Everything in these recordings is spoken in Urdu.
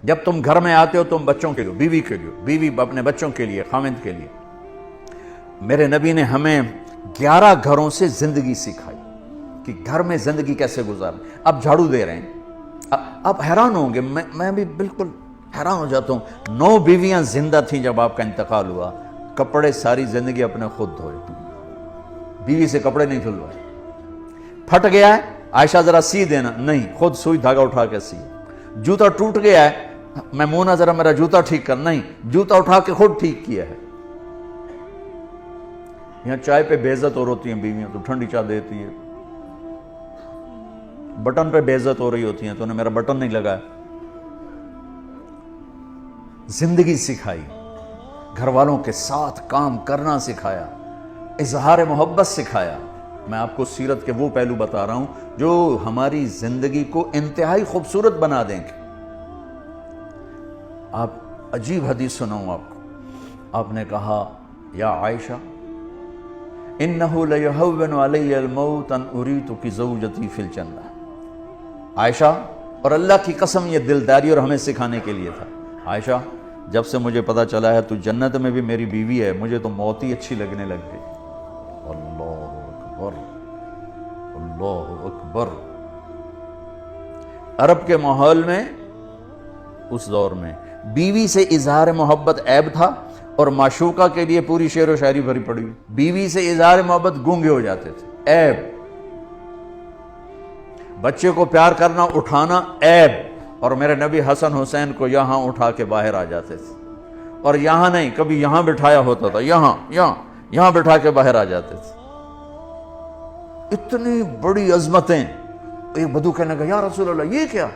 جب تم گھر میں آتے ہو تم بچوں کے لیے، بیوی کے لیے، بیوی اپنے بچوں کے لیے، خاوند کے لیے۔ میرے نبی نے ہمیں 11 گھروں سے زندگی سکھائی کہ گھر میں زندگی کیسے گزاریں۔ اب جھاڑو دے رہے ہیں، آپ حیران ہوں گے، میں بھی بالکل حیران ہو جاتا ہوں۔ 9 بیویاں زندہ تھیں جب آپ کا انتقال ہوا، کپڑے ساری زندگی اپنے خود دھوئے، بیوی سے کپڑے نہیں دھلوائے۔ پھٹ گیا ہے، عائشہ ذرا سی دینا، نہیں، خود سوئی دھاگا اٹھا کے سی۔ جوتا ٹوٹ گیا ہے، میمونہ ذرا میرا جوتا ٹھیک کر، نہیں، جوتا اٹھا کے خود ٹھیک کیا ہے۔ یہاں چائے پہ بے عزت اور ہوتی ہیں بیویاں، تو ٹھنڈی چائے دیتی ہے، بٹن پہ بے عزت ہو رہی ہوتی ہیں، تو انہیں میرا بٹن نہیں لگا ہے۔ زندگی سکھائی، گھر والوں کے ساتھ کام کرنا سکھایا، اظہار محبت سکھایا۔ میں آپ کو سیرت کے وہ پہلو بتا رہا ہوں جو ہماری زندگی کو انتہائی خوبصورت بنا دیں گے۔ آپ عجیب حدیث سناؤں آپ کو، آپ نے کہا یا عائشہ انہو لیہون علی الموت ان اریتک زوجتی فی الجنہ۔ عائشہ، اور اللہ کی قسم یہ دلداری اور ہمیں سکھانے کے لیے تھا، عائشہ جب سے مجھے پتا چلا ہے تو جنت میں بھی میری بیوی ہے، مجھے تو موت ہی اچھی لگنے لگ گئی۔ اللہ اکبر، اللہ اکبر۔ عرب کے ماحول میں اس دور میں بیوی سے اظہار محبت عیب تھا، اور معشوقہ کے لیے پوری شعر و شاعری بھری پڑی، بیوی سے اظہار محبت گونگے ہو جاتے تھے، عیب۔ بچے کو پیار کرنا، اٹھانا، عیب۔ اور میرے نبی حسن حسین کو یہاں اٹھا کے باہر آ جاتے تھے، اور یہاں نہیں، کبھی یہاں بٹھایا ہوتا تھا، یہاں بٹھا کے باہر آ جاتے تھے۔ اتنی بڑی عظمتیں۔ ایک بدو کہنے لگا یا رسول اللہ یہ کیا؟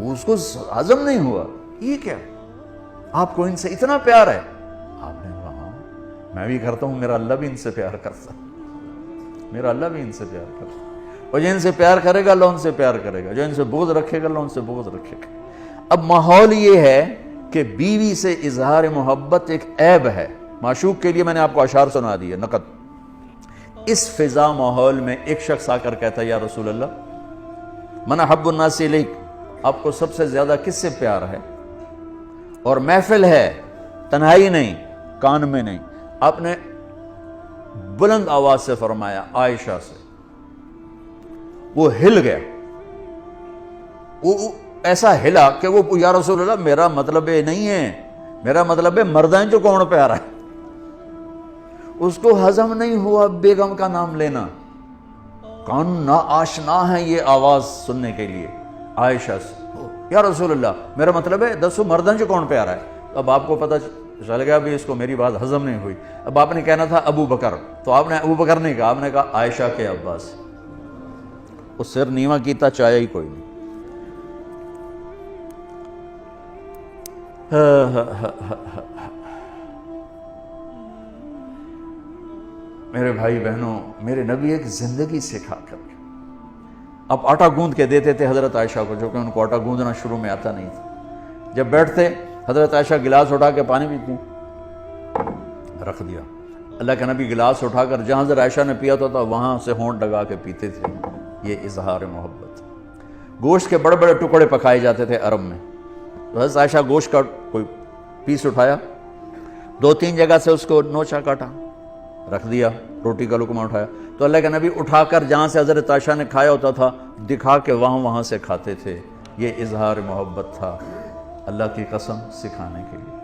اس کو ہضم نہیں ہوا، یہ کیا؟ آپ کو ان سے اتنا پیار ہے؟ آپ نے کہا ہاں میں بھی کرتا ہوں، میرا اللہ بھی ان سے پیار کرتا، میرا اللہ بھی ان سے پیار کرتا، اور جو ان سے پیار کرے گا اللہ ان سے پیار کرے گا، جو ان سے بغض رکھے گا اللہ ان سے بغض رکھے گا۔ اب ماحول یہ ہے کہ بیوی سے اظہار محبت ایک عیب ہے۔ معشوق کے لیے میں نے آپ کو اشعار سنا دی ہے، نقد۔ اس فضا ماحول میں ایک شخص آ کر کہتا ہے یا رسول اللہ من احب الناس الیک، آپ کو سب سے زیادہ کس سے پیار ہے؟ اور محفل ہے، تنہائی نہیں، کان میں نہیں، آپ نے بلند آواز سے فرمایا عائشہ سے۔ وہ ہل گیا، وہ ایسا ہلا کہ وہ یا رسول اللہ میرا مطلب یہ نہیں ہے، میرا مطلب ہے مردان جو کون پیارا ہے۔ اس کو ہضم نہیں ہوا بیگم کا نام لینا، کان نا آشنا ہے یہ آواز سننے کے لیے عائشہ سے۔ یا رسول اللہ میرا مطلب ہے دسو مردان جو کون پیارا ہے۔ اب آپ کو پتہ چل گیا بھی اس کو میری بات ہضم نہیں ہوئی۔ اب آپ نے کہنا تھا ابو بکر، تو آپ نے ابو بکر نہیں کہا، آپ نے کہا عائشہ کے عباس۔ اس سر نیواں کیتا چاہیا ہی کوئی نہیں۔ میرے بھائی بہنوں، میرے نبی ایک زندگی سکھا کر کے اب آٹا گوندھ کے دیتے تھے حضرت عائشہ کو، جو کہ ان کو آٹا گوندھنا شروع میں آتا نہیں تھا۔ جب بیٹھتے حضرت عائشہ گلاس اٹھا کے پانی پیتی، رکھ دیا۔ اللہ کے نبی گلاس اٹھا کر جہاں حضرت عائشہ نے پیا تھا وہاں سے ہونٹ لگا کے پیتے تھے۔ یہ اظہار محبت۔ گوشت کے بڑے بڑے ٹکڑے پکائے جاتے تھے عرب میں، تو حضرت عائشہ گوشت کا کوئی پیس اٹھایا، 2-3 جگہ سے اس کو نوچا کاٹا، رکھ دیا، روٹی کا لقمہ اٹھایا، تو اللہ کے نبی اٹھا کر جہاں سے حضرت عائشہ نے کھایا ہوتا تھا دکھا کے وہاں سے کھاتے تھے۔ یہ اظہار محبت تھا، اللہ کی قسم سکھانے کے لیے۔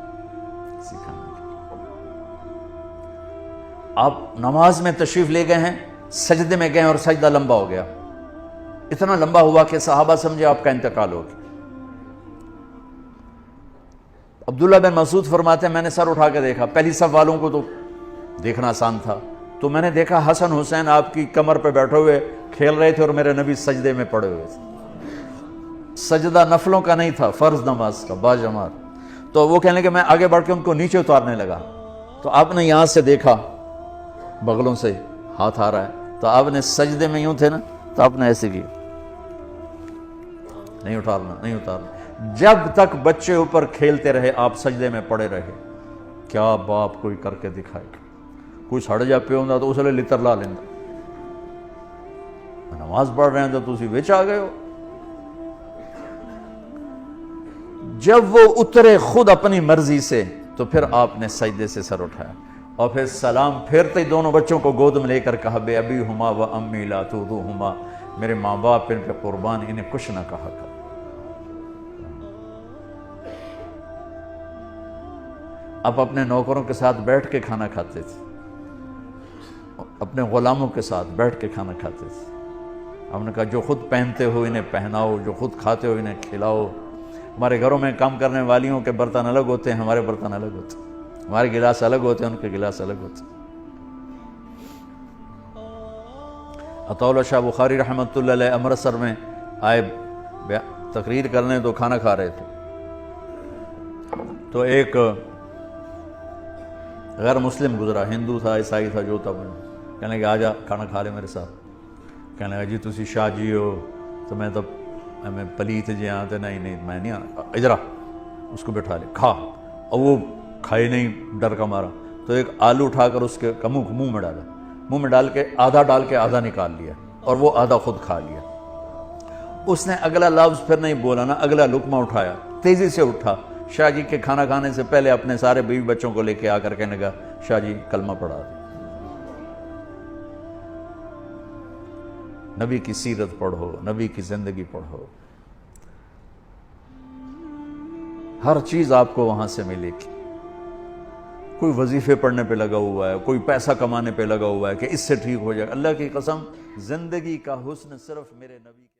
آپ نماز میں تشریف لے گئے ہیں، سجدے میں گئے اور سجدہ لمبا ہو گیا، اتنا لمبا ہوا کہ صحابہ سمجھے آپ کا انتقال ہو گیا۔ عبداللہ بن مسعود فرماتے ہیں میں نے سر اٹھا کے دیکھا، پہلی صف والوں کو تو دیکھنا آسان تھا، تو میں نے دیکھا حسن حسین آپ کی کمر پہ بیٹھے ہوئے کھیل رہے تھے اور میرے نبی سجدے میں پڑے ہوئے تھے۔ سجدہ نفلوں کا نہیں تھا، فرض نماز کا باجماعت۔ تو وہ کہنے کہ میں آگے بڑھ کے ان کو نیچے اتارنے لگا، تو آپ نے یہاں سے دیکھا بغلوں سے ہاتھ آ رہا ہے، تو آپ نے سجدے میں یوں تھے نا، تو آپ نے ایسے کیا، نہیں اتارنا۔ جب تک بچے اوپر کھیلتے رہے آپ سجدے میں پڑے رہے۔ کیا باپ کوئی کر کے دکھائے، کوئی سڑ جا پہ ہوں تو اس لیے لتر لا لینا، نماز پڑھ رہے ہیں تو تسی وچ آ گئے ہو۔ جب وہ اترے خود اپنی مرضی سے تو پھر آپ نے سجدے سے سر اٹھایا اور پھر سلام پھیرتے ہی دونوں بچوں کو گود میں لے کر کہا بے ابی ہما و امی لا تؤذوہما، میرے ماں باپ ان پہ قربان، انہیں کچھ نہ کہا کر۔ آپ اپنے نوکروں کے ساتھ بیٹھ کے کھانا کھاتے تھے، اپنے غلاموں کے ساتھ بیٹھ کے کھانا کھاتے تھے۔ ہم نے کہا جو خود پہنتے ہو انہیں پہناؤ، جو خود کھاتے ہو انہیں کھلاؤ۔ ہمارے گھروں میں کام کرنے والیوں کے برتن الگ ہوتے ہیں، ہمارے برتن الگ ہوتے ہیں، ہمارے گلاس الگ ہوتے ہیں، ان کے گلاس الگ ہوتے ہیں۔ عطا اللہ شاہ بخاری رحمۃ اللہ علیہ امرتسر میں آئے تقریر کرنے، تو کھانا کھا رہے تھے، تو ایک غیر مسلم گزرا، ہندو تھا عیسائی تھا جو تھا، کہنے لگا آجا کھانا کھا لے میرے ساتھ۔ کہنے لگا جی تسی شاہ جی ہو تو میں پلیت جی ہاں، تو نہیں میں نہیں آنا، ادھر آ، اس کو بٹھا لے کھا، اور وہ کھائے نہیں ڈر کا مارا، تو ایک آلو اٹھا کر اس کے منہ میں ڈالا، منہ میں ڈال کے آدھا نکال لیا اور وہ آدھا خود کھا لیا۔ اس نے اگلا لفظ پھر نہیں بولا، نہ اگلا لقمہ اٹھایا، تیزی سے اٹھا، شاہ جی کے کھانا کھانے سے پہلے اپنے سارے بیوی بچوں کو لے کے آ کر کہنے لگا شاہ جی کلمہ پڑھا دیں، نبی کی سیرت پڑھو، نبی کی زندگی پڑھو، ہر چیز آپ کو وہاں سے ملے گی۔ کوئی وظیفے پڑھنے پہ لگا ہوا ہے، کوئی پیسہ کمانے پہ لگا ہوا ہے کہ اس سے ٹھیک ہو جائے، اللہ کی قسم زندگی کا حسن صرف میرے نبی